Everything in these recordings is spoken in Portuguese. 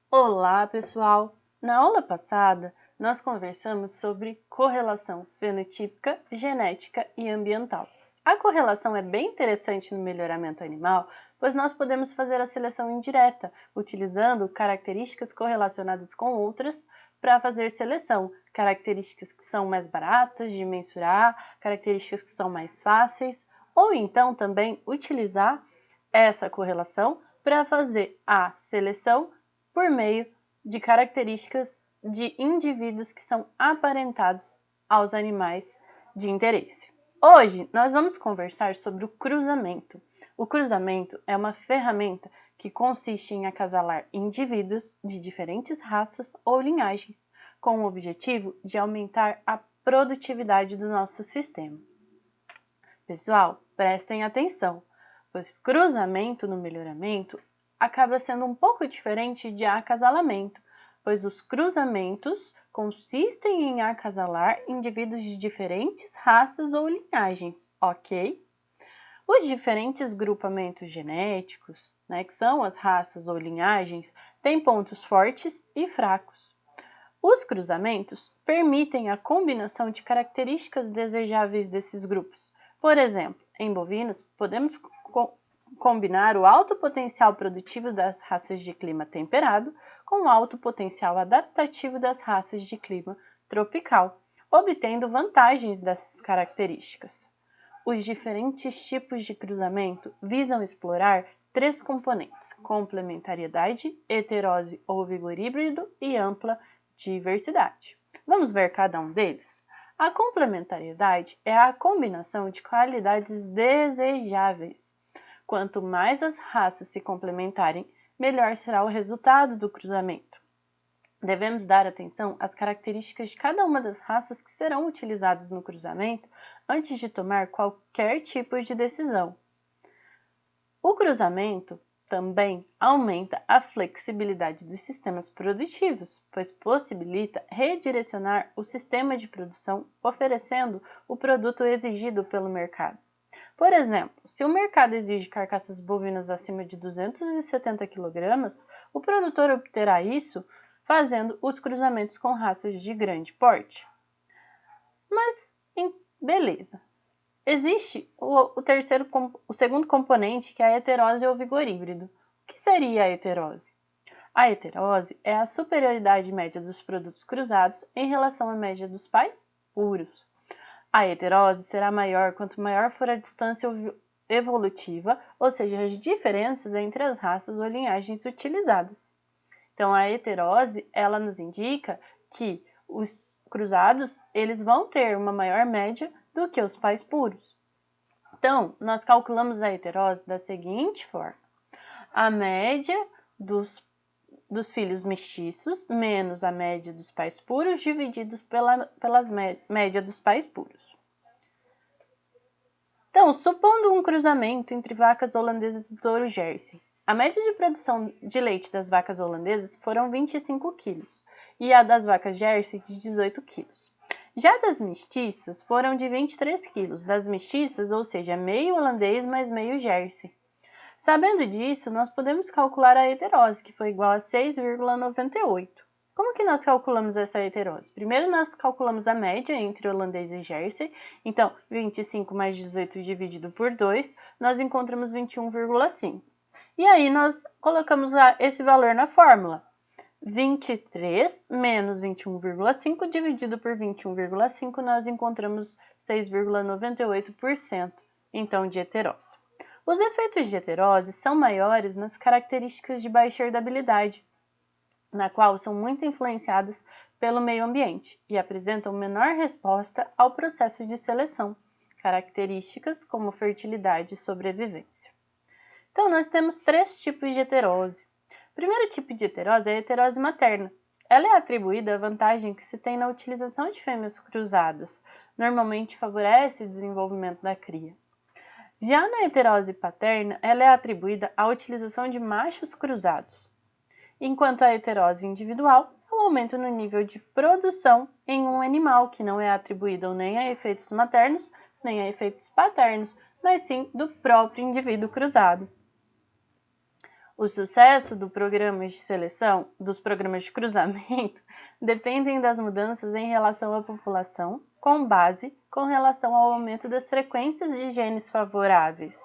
Olá, pessoal! Na aula passada, nós conversamos sobre correlação fenotípica, genética e ambiental. A correlação é bem interessante no melhoramento animal, pois nós podemos fazer a seleção indireta, utilizando características correlacionadas com outras para fazer seleção, características que são mais baratas de mensurar, características que são mais fáceis, ou então também utilizar essa correlação para fazer a seleção por meio de características de indivíduos que são aparentados aos animais de interesse. Hoje nós vamos conversar sobre o cruzamento. O cruzamento é uma ferramenta que consiste em acasalar indivíduos de diferentes raças ou linhagens, com o objetivo de aumentar a produtividade do nosso sistema. Pessoal, prestem atenção, pois cruzamento no melhoramento acaba sendo um pouco diferente de acasalamento, pois os cruzamentos consistem em acasalar indivíduos de diferentes raças ou linhagens, ok? Os diferentes grupamentos genéticos, que são as raças ou linhagens, têm pontos fortes e fracos. Os cruzamentos permitem a combinação de características desejáveis desses grupos. Por exemplo, em bovinos, podemos combinar o alto potencial produtivo das raças de clima temperado com o alto potencial adaptativo das raças de clima tropical, obtendo vantagens dessas características. Os diferentes tipos de cruzamento visam explorar três componentes: complementariedade, heterose ou vigor híbrido e ampla diversidade. Vamos ver cada um deles? A complementariedade é a combinação de qualidades desejáveis. Quanto mais as raças se complementarem, melhor será o resultado do cruzamento. Devemos dar atenção às características de cada uma das raças que serão utilizadas no cruzamento antes de tomar qualquer tipo de decisão. O cruzamento também aumenta a flexibilidade dos sistemas produtivos, pois possibilita redirecionar o sistema de produção, oferecendo o produto exigido pelo mercado. Por exemplo, se o mercado exige carcaças bovinas acima de 270 kg, o produtor obterá isso fazendo os cruzamentos com raças de grande porte. Mas, beleza. Existe o segundo componente, que é a heterose ou vigor híbrido. O que seria a heterose? A heterose é a superioridade média dos produtos cruzados em relação à média dos pais puros. A heterose será maior quanto maior for a distância evolutiva, ou seja, as diferenças entre as raças ou linhagens utilizadas. Então, a heterose, ela nos indica que os cruzados, eles vão ter uma maior média do que os pais puros. Então, nós calculamos a heterose da seguinte forma: a média dos filhos mestiços menos a média dos pais puros divididos pelas média dos pais puros. Então, supondo um cruzamento entre vacas holandesas e touro Jersey, a média de produção de leite das vacas holandesas foram 25 quilos e a das vacas Jersey de 18 quilos. Já das mestiças foram de 23 quilos, das mestiças, ou seja, meio holandês mais meio Jersey. Sabendo disso, nós podemos calcular a heterose, que foi igual a 6,98. Como que nós calculamos essa heterose? Primeiro, nós calculamos a média entre holandês e Jersey. Então, 25 mais 18 dividido por 2, nós encontramos 21,5. E aí, nós colocamos esse valor na fórmula. 23 menos 21,5 dividido por 21,5, nós encontramos 6,98%, então, de heterose. Os efeitos de heterose são maiores nas características de baixa herdabilidade, na qual são muito influenciadas pelo meio ambiente e apresentam menor resposta ao processo de seleção, características como fertilidade e sobrevivência. Então, nós temos três tipos de heterose. O primeiro tipo de heterose é a heterose materna. Ela é atribuída à vantagem que se tem na utilização de fêmeas cruzadas, normalmente favorece o desenvolvimento da cria. Já na heterose paterna, ela é atribuída à utilização de machos cruzados, enquanto a heterose individual é o aumento no nível de produção em um animal, que não é atribuído nem a efeitos maternos, nem a efeitos paternos, mas sim do próprio indivíduo cruzado. O sucesso do programa de seleção, dos programas de cruzamento, dependem das mudanças em relação à população, com base com relação ao aumento das frequências de genes favoráveis,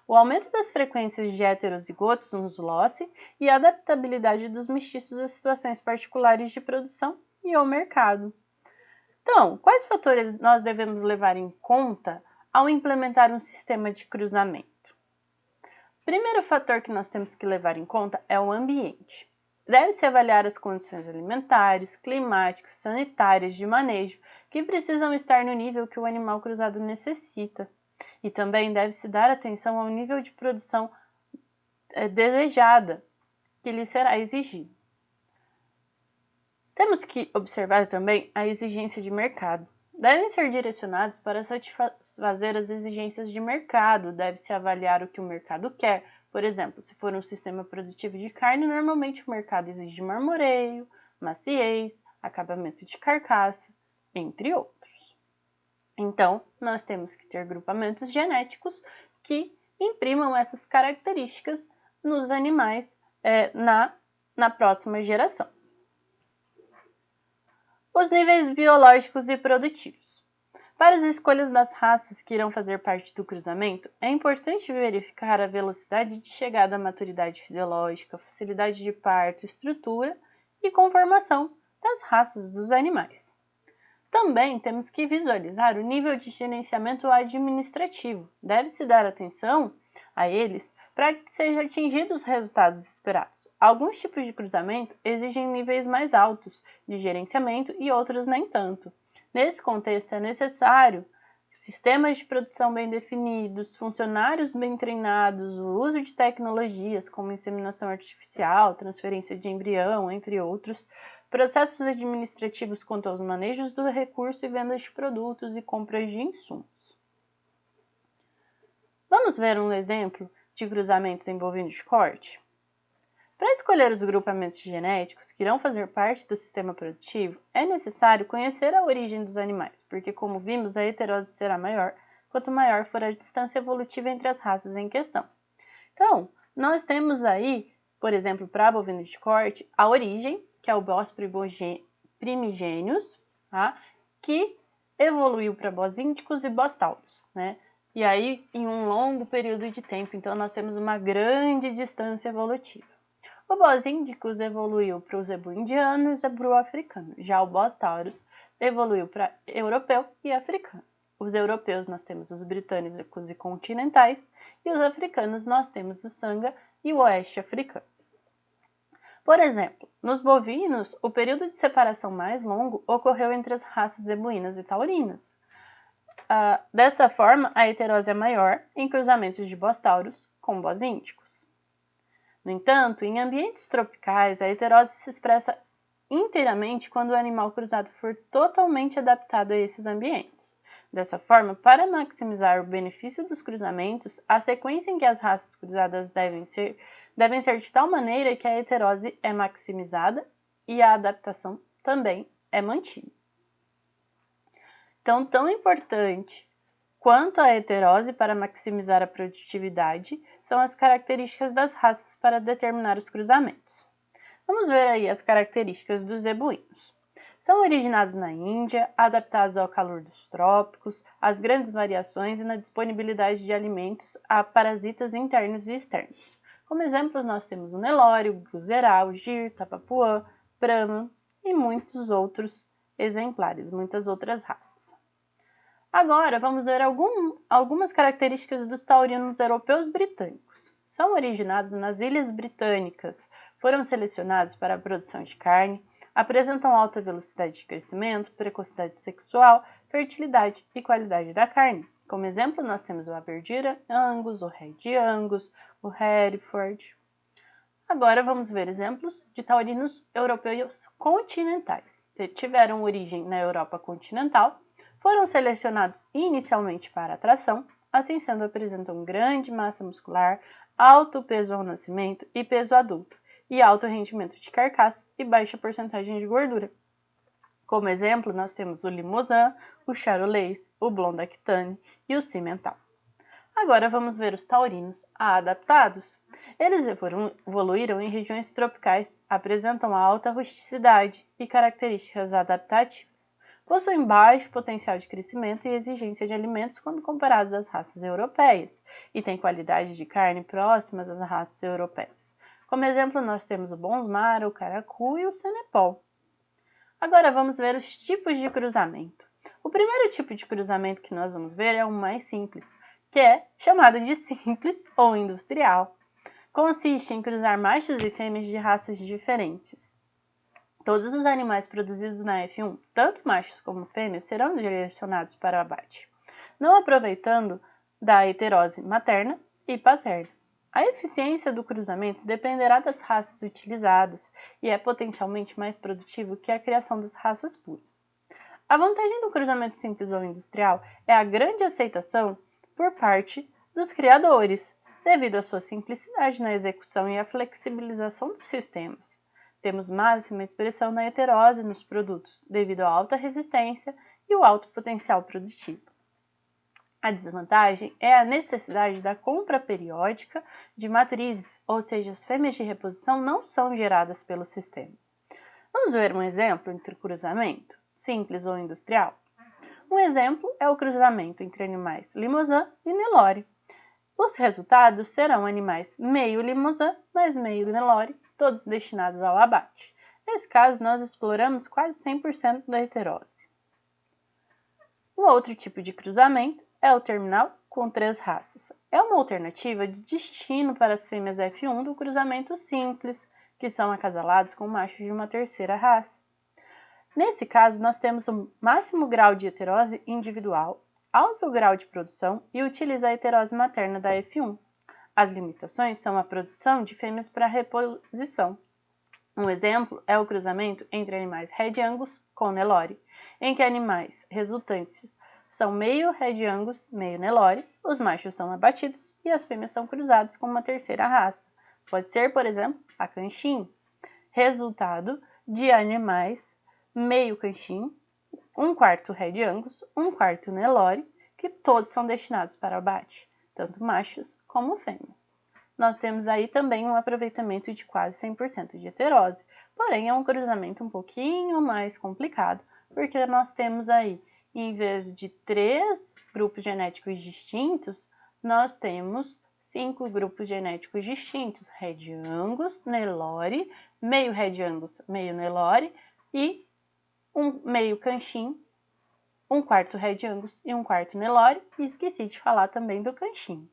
o aumento das frequências de heterozigotos nos loci e a adaptabilidade dos mestiços a situações particulares de produção e ao mercado. Então, quais fatores nós devemos levar em conta ao implementar um sistema de cruzamento? O primeiro fator que nós temos que levar em conta é o ambiente. Deve-se avaliar as condições alimentares, climáticas, sanitárias, de manejo, que precisam estar no nível que o animal cruzado necessita. E também deve-se dar atenção ao nível de produção desejada que lhe será exigido. Temos que observar também a exigência de mercado. Devem ser direcionados para satisfazer as exigências de mercado, deve-se avaliar o que o mercado quer. Por exemplo, se for um sistema produtivo de carne, normalmente o mercado exige marmoreio, maciez, acabamento de carcaça, entre outros. Então, nós temos que ter grupamentos genéticos que imprimam essas características nos animais na próxima geração. Os níveis biológicos e produtivos. Para as escolhas das raças que irão fazer parte do cruzamento, é importante verificar a velocidade de chegada à maturidade fisiológica, facilidade de parto, estrutura e conformação das raças dos animais. Também temos que visualizar o nível de gerenciamento administrativo. Deve-se dar atenção a eles para que sejam atingidos os resultados esperados. Alguns tipos de cruzamento exigem níveis mais altos de gerenciamento e outros nem tanto. Nesse contexto, é necessário sistemas de produção bem definidos, funcionários bem treinados, o uso de tecnologias como inseminação artificial, transferência de embrião, entre outros, processos administrativos quanto aos manejos do recurso e vendas de produtos e compras de insumos. Vamos ver um exemplo de cruzamentos envolvendo de corte? Para escolher os grupamentos genéticos que irão fazer parte do sistema produtivo, é necessário conhecer a origem dos animais, porque, como vimos, a heterose será maior quanto maior for a distância evolutiva entre as raças em questão. Então, nós temos aí, por exemplo, para bovinos de corte, a origem, que é o Bos primigênios, tá? Que evoluiu para Bos índicos e Bos taurus, né? E aí, em um longo período de tempo, então nós temos uma grande distância evolutiva. O Bos índicos evoluiu para o zebu indiano e o zebu africano. Já o Bos taurus evoluiu para europeu e africano. Os europeus nós temos os britânicos e continentais, e os africanos nós temos o sanga e o oeste africano. Por exemplo, nos bovinos, o período de separação mais longo ocorreu entre as raças zebuínas e taurinas. Dessa forma, a heterose é maior em cruzamentos de Bos taurus com Bos índicos. No entanto, em ambientes tropicais, a heterose se expressa inteiramente quando o animal cruzado for totalmente adaptado a esses ambientes. Dessa forma, para maximizar o benefício dos cruzamentos, a sequência em que as raças cruzadas devem ser de tal maneira que a heterose é maximizada e a adaptação também é mantida. Então, tão importante quanto a heterose para maximizar a produtividade são as características das raças para determinar os cruzamentos. Vamos ver aí as características dos zebuínos. São originados na Índia, adaptados ao calor dos trópicos, às grandes variações e na disponibilidade de alimentos a parasitas internos e externos. Como exemplos, nós temos o Nelore, o Bruzerá, o Gir, Tapapuã, Brahma e muitos outros exemplares, muitas outras raças. Agora, vamos ver algumas características dos taurinos europeus britânicos. São originados nas Ilhas Britânicas, foram selecionados para a produção de carne, apresentam alta velocidade de crescimento, precocidade sexual, fertilidade e qualidade da carne. Como exemplo, nós temos o Aberdeen Angus, o Red Angus, o Hereford. Agora vamos ver exemplos de taurinos europeus continentais. Tiveram origem na Europa continental, foram selecionados inicialmente para atração, assim sendo apresentam grande massa muscular, alto peso ao nascimento e peso adulto, e alto rendimento de carcaça e baixa porcentagem de gordura. Como exemplo, nós temos o Limousin, o Charolais, o Blonde Aquitaine e o Cimental. Agora vamos ver os taurinos adaptados. Eles evoluíram em regiões tropicais, apresentam alta rusticidade e características adaptativas. Possuem baixo potencial de crescimento e exigência de alimentos quando comparados às raças europeias, e têm qualidade de carne próximas às raças europeias. Como exemplo, nós temos o Bonsmara, o Caracu e o Senepol. Agora vamos ver os tipos de cruzamento. O primeiro tipo de cruzamento que nós vamos ver é o mais simples, que é chamado de simples ou industrial. Consiste em cruzar machos e fêmeas de raças diferentes. Todos os animais produzidos na F1, tanto machos como fêmeas, serão direcionados para o abate, não aproveitando da heterose materna e paterna. A eficiência do cruzamento dependerá das raças utilizadas e é potencialmente mais produtivo que a criação das raças puras. A vantagem do cruzamento simples ou industrial é a grande aceitação por parte dos criadores, devido à sua simplicidade na execução e à flexibilização dos sistemas. Temos máxima expressão na heterose nos produtos, devido à alta resistência e o alto potencial produtivo. A desvantagem é a necessidade da compra periódica de matrizes, ou seja, as fêmeas de reposição não são geradas pelo sistema. Vamos ver um exemplo entre cruzamento simples ou industrial? Um exemplo é o cruzamento entre animais Limousin e Nelore. Os resultados serão animais meio Limousin mais meio Nelore, todos destinados ao abate. Nesse caso, nós exploramos quase 100% da heterose. Um outro tipo de cruzamento é o terminal com 3 raças. É uma alternativa de destino para as fêmeas F1 do cruzamento simples, que são acasalados com machos de uma terceira raça. Nesse caso, nós temos o máximo grau de heterose individual, alto grau de produção e utiliza a heterose materna da F1. As limitações são a produção de fêmeas para reposição. Um exemplo é o cruzamento entre animais Red Angus com Nelore, em que animais resultantes são meio Red Angus, meio Nelore, os machos são abatidos e as fêmeas são cruzadas com uma terceira raça. Pode ser, por exemplo, a Canchin, resultado de animais meio Canchin, um quarto Red Angus, um quarto Nelore, que todos são destinados para o abate, tanto machos como fêmeas. Nós temos aí também um aproveitamento de quase 100% de heterose, porém é um cruzamento um pouquinho mais complicado, porque nós temos aí, em vez de 3 grupos genéticos distintos, nós temos 5 grupos genéticos distintos, Red Angus, Nelore, meio Red Angus, meio Nelore e um meio Canchin, um quarto Red Angus e um quarto Nelore, e esqueci de falar também do Canchin.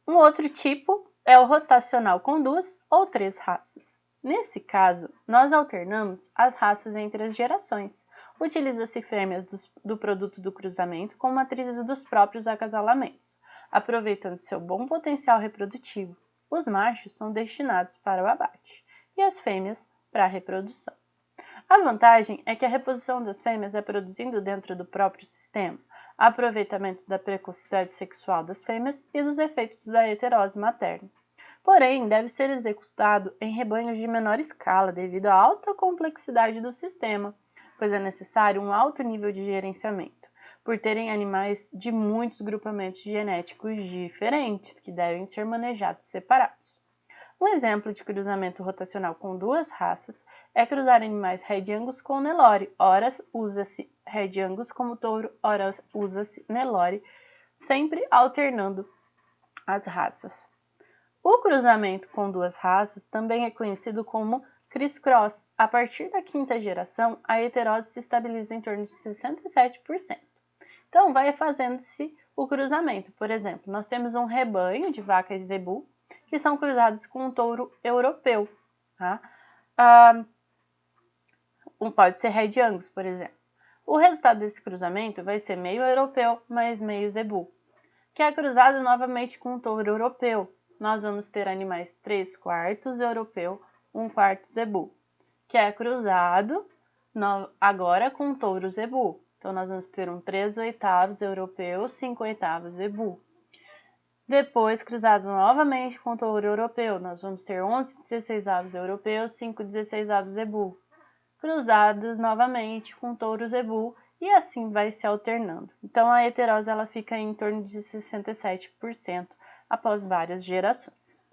Um outro tipo é o rotacional com 2 ou 3 raças. Nesse caso, nós alternamos as raças entre as gerações. Utiliza-se fêmeas do produto do cruzamento com matrizes dos próprios acasalamentos, aproveitando seu bom potencial reprodutivo. Os machos são destinados para o abate e as fêmeas para a reprodução. A vantagem é que a reposição das fêmeas é produzindo dentro do próprio sistema, aproveitamento da precocidade sexual das fêmeas e dos efeitos da heterose materna. Porém, deve ser executado em rebanhos de menor escala devido à alta complexidade do sistema, pois é necessário um alto nível de gerenciamento, por terem animais de muitos grupamentos genéticos diferentes que devem ser manejados separados. Um exemplo de cruzamento rotacional com 2 raças é cruzar animais Red Angus com Nelore. Ora usa-se Red Angus como touro, ora usa-se Nelore, sempre alternando as raças. O cruzamento com 2 raças também é conhecido como criss-cross. A partir da 5ª geração, a heterose se estabiliza em torno de 67%. Então, vai fazendo-se o cruzamento. Por exemplo, nós temos um rebanho de vacas zebu, que são cruzados com um touro europeu. Tá? Pode ser Red Angus, por exemplo. O resultado desse cruzamento vai ser meio europeu mais meio zebu, que é cruzado novamente com um touro europeu. Nós vamos ter animais 3/4 europeu, 1/4 zebu, que é cruzado agora com um touro zebu. Então, nós vamos ter um 3/8 europeu, 5/8 zebu. Depois, cruzado novamente com o touro europeu, nós vamos ter 11/16 europeus, 5/16 zebu. Cruzados novamente com touro zebu e assim vai se alternando. Então, a heterose ela fica em torno de 67% após várias gerações.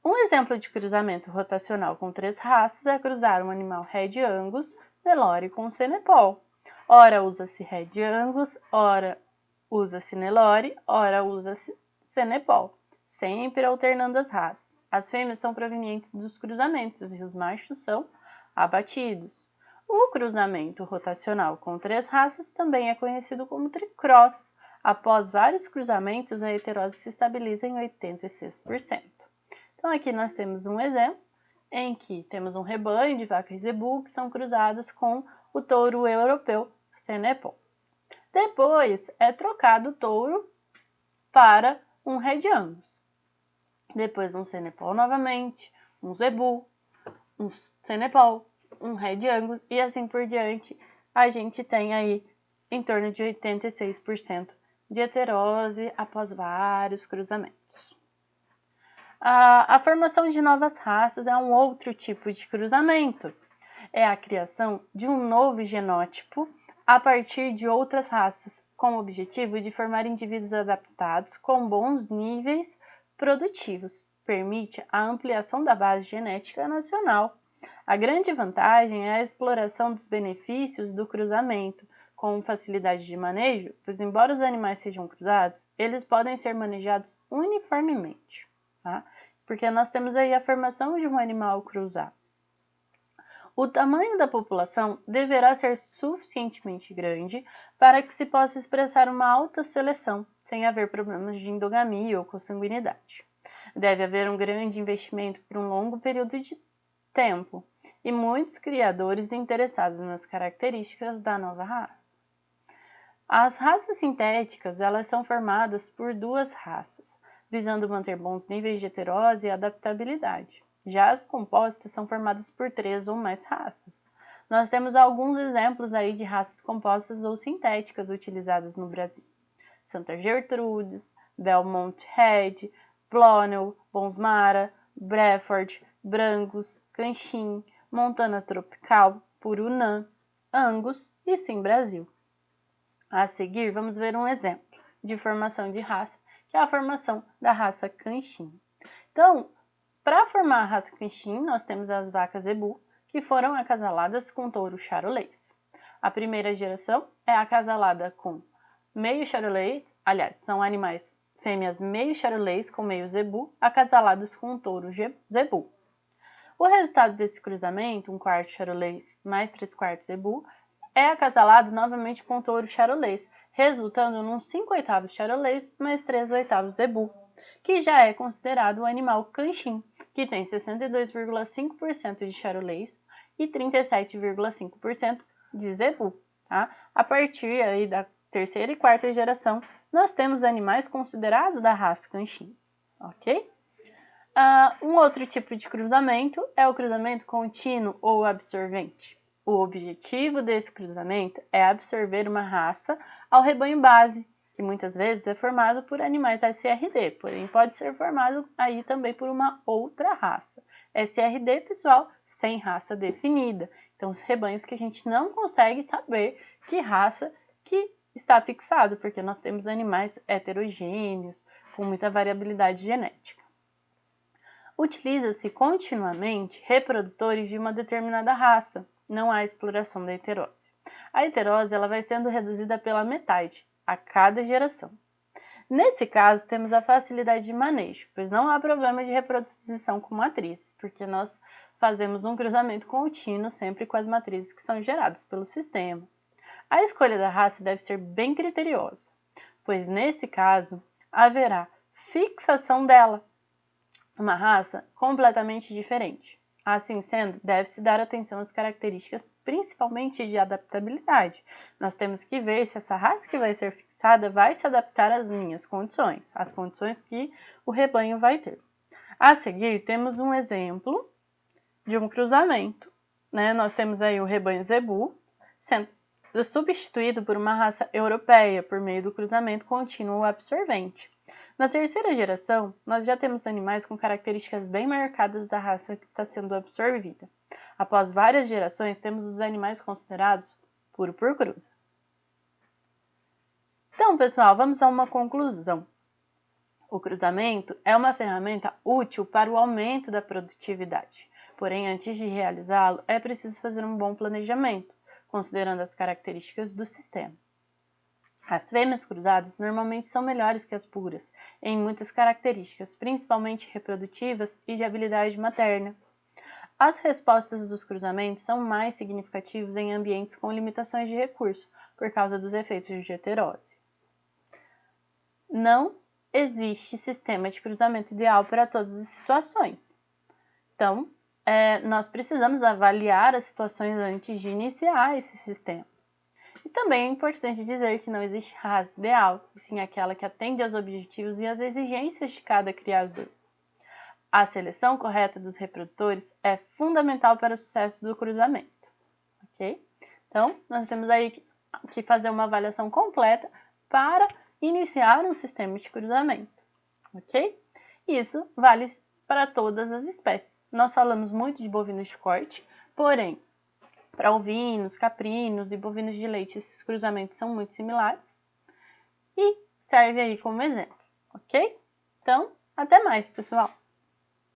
Um exemplo de cruzamento rotacional com 3 raças é cruzar um animal Red Angus Nelore com Senepol. Ora usa-se Red Angus, ora usa-se Nelore, ora usa-se Senepol, sempre alternando as raças. As fêmeas são provenientes dos cruzamentos e os machos são abatidos. O cruzamento rotacional com 3 raças também é conhecido como tricross. Após vários cruzamentos, a heterose se estabiliza em 86%. Então, aqui nós temos um exemplo em que temos um rebanho de vacas zebu que são cruzadas com o touro europeu Senepol. Depois é trocado o touro para um Red Angus. Depois um Senepol novamente, um zebu, um Senepol, um Red Angus e assim por diante. A gente tem aí em torno de 86% de heterose após vários cruzamentos. A formação de novas raças é um outro tipo de cruzamento. É a criação de um novo genótipo a partir de outras raças, com o objetivo de formar indivíduos adaptados com bons níveis produtivos. Permite a ampliação da base genética nacional. A grande vantagem é a exploração dos benefícios do cruzamento, com facilidade de manejo, pois embora os animais sejam cruzados, eles podem ser manejados uniformemente, tá? Porque nós temos aí a formação de um animal cruzado. O tamanho da população deverá ser suficientemente grande para que se possa expressar uma alta seleção, sem haver problemas de endogamia ou consanguinidade. Deve haver um grande investimento por um longo período de tempo e muitos criadores interessados nas características da nova raça. As raças sintéticas, elas são formadas por 2 raças, visando manter bons níveis de heterose e adaptabilidade. Já as compostas são formadas por 3 ou mais raças. Nós temos alguns exemplos aí de raças compostas ou sintéticas utilizadas no Brasil. Santa Gertrudes, Belmont Red, Blonel, Bonsmara, Breford, Brangus, Canchim, Montana Tropical, Purunã, Angus e Sim Brasil. A seguir, vamos ver um exemplo de formação de raça, que é a formação da raça Canchim. Então, para formar a raça Canchim, nós temos as vacas zebu, que foram acasaladas com touro charolês. A primeira geração é acasalada com meio charolês, aliás, são animais fêmeas meio charolês com meio zebu, acasalados com um touro zebu. O resultado desse cruzamento, 1/4 charolês mais 3/4 zebu, é acasalado novamente com o touro charolês, resultando num 5/8 charolês mais 3/8 zebu, que já é considerado o animal canchim, que tem 62,5% de charolês e 37,5% de zebu. Tá? A partir aí da terceira e quarta geração, nós temos animais considerados da raça canchim, ok? Um outro tipo de cruzamento é o cruzamento contínuo ou absorvente. O objetivo desse cruzamento é absorver uma raça ao rebanho base, que muitas vezes é formado por animais SRD, porém pode ser formado aí também por uma outra raça. SRD, pessoal, sem raça definida. Então, os rebanhos que a gente não consegue saber que raça que está fixado, porque nós temos animais heterogêneos, com muita variabilidade genética. Utiliza-se continuamente reprodutores de uma determinada raça. Não há exploração da heterose. A heterose ela vai sendo reduzida pela metade a cada geração. Nesse caso, temos a facilidade de manejo, pois não há problema de reprodução com matrizes, porque nós fazemos um cruzamento contínuo sempre com as matrizes que são geradas pelo sistema. A escolha da raça deve ser bem criteriosa, pois nesse caso haverá fixação dela, uma raça completamente diferente. Assim sendo, deve-se dar atenção às características, principalmente de adaptabilidade. Nós temos que ver se essa raça que vai ser fixada vai se adaptar às minhas condições, às condições que o rebanho vai ter. A seguir, temos um exemplo de um cruzamento. Nós temos aí o rebanho zebu, sendo substituído por uma raça europeia, por meio do cruzamento contínuo absorvente. Na terceira geração, nós já temos animais com características bem marcadas da raça que está sendo absorvida. Após várias gerações, temos os animais considerados puro por cruza. Então, pessoal, vamos a uma conclusão. O cruzamento é uma ferramenta útil para o aumento da produtividade. Porém, antes de realizá-lo, é preciso fazer um bom planejamento, considerando as características do sistema. As fêmeas cruzadas normalmente são melhores que as puras, em muitas características, principalmente reprodutivas e de habilidade materna. As respostas dos cruzamentos são mais significativas em ambientes com limitações de recurso, por causa dos efeitos de heterose. Não existe sistema de cruzamento ideal para todas as situações. Então, nós precisamos avaliar as situações antes de iniciar esse sistema. E também é importante dizer que não existe raça ideal, e sim aquela que atende aos objetivos e às exigências de cada criador. A seleção correta dos reprodutores é fundamental para o sucesso do cruzamento, ok? Então, nós temos aí que fazer uma avaliação completa para iniciar um sistema de cruzamento, ok? Isso vale para todas as espécies. Nós falamos muito de bovinos de corte, porém, para ovinos, caprinos e bovinos de leite, esses cruzamentos são muito similares e serve aí como exemplo, ok? Então, até mais, pessoal!